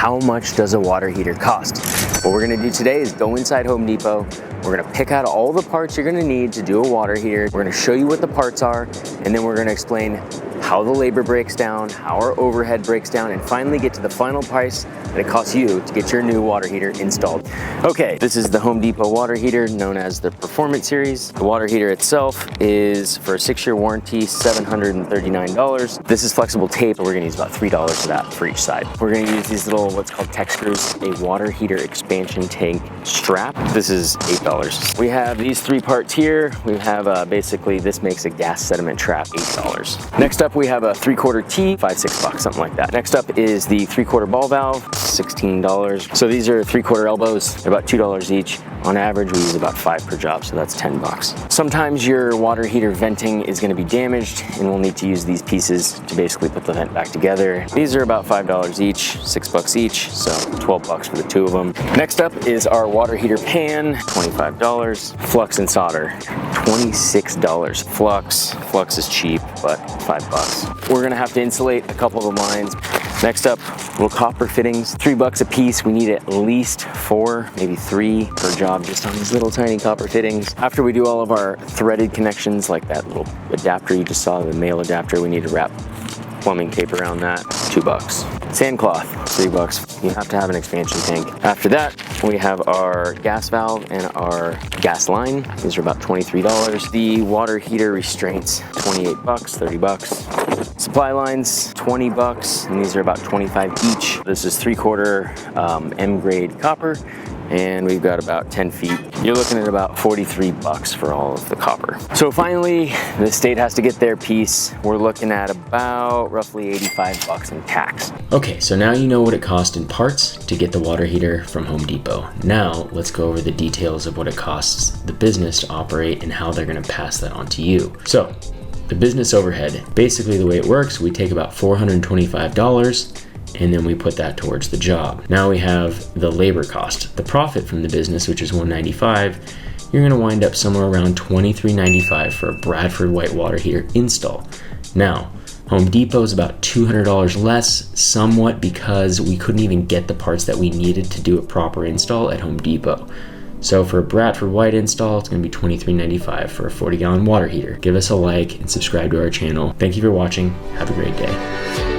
how much does a water heater cost? What we're gonna do today is go inside Home Depot. We're gonna pick out all the parts you're gonna need to do a water heater. We're gonna show you what the parts are, and then we're gonna explain how the labor breaks down, how our overhead breaks down, and finally get to the final price that it costs you to get your new water heater installed. Okay, this is the Home Depot water heater known as the Performance Series. The water heater itself is, for a 6-year warranty, $739. This is flexible tape, and we're gonna use about $3 of that for each side. We're gonna use these little, what's called tech screws, a water heater expansion tank strap. This is $8. We have these 3 parts here. We have basically, this makes a gas sediment trap, $8. Next up, we have a 3/4 T, $5-6, something like that. Next up is the 3/4 ball valve, $16. So these are 3/4 elbows, they're about $2 each. On average, we use about 5 per job, so that's $10. Sometimes your water heater venting is gonna be damaged, and we'll need to use these pieces to basically put the vent back together. These are about $5 each, $6 each, so $12 for the 2 of them. Next up is our water heater pan, $25. Flux and solder, $26. Flux is cheap, but $5. We're gonna have to insulate a couple of the lines. Next up, little copper fittings, $3 a piece. We need at least 4, maybe 3 per job just on these little tiny copper fittings. After we do all of our threaded connections, like that little adapter you just saw, the male adapter, we need to wrap plumbing tape around that, $2. Sandcloth, $3. You have to have an expansion tank. After that, we have our gas valve and our gas line. These are about $23. The water heater restraints, $28, $30. Supply lines, $20, and these are about $25 each. This is 3/4 M grade copper, and we've got about 10 feet. You're looking at about $43 for all of the copper. So finally, the state has to get their piece. We're looking at about roughly $85 in tax. Okay, so now you know what it cost in parts to get the water heater from Home Depot. Now let's go over the details of what it costs the business to operate and how they're gonna pass that on to you. So, the business overhead, basically the way it works, we take about $425 and then we put that towards the job. Now we have the labor cost. The profit from the business, which is $195, you're gonna wind up somewhere around $23.95 for a Bradford white water heater install. Now, Home Depot is about $200 less, somewhat because we couldn't even get the parts that we needed to do a proper install at Home Depot. So for a Bradford white install, it's gonna be $23.95 for a 40-gallon water heater. Give us a like and subscribe to our channel. Thank you for watching. Have a great day.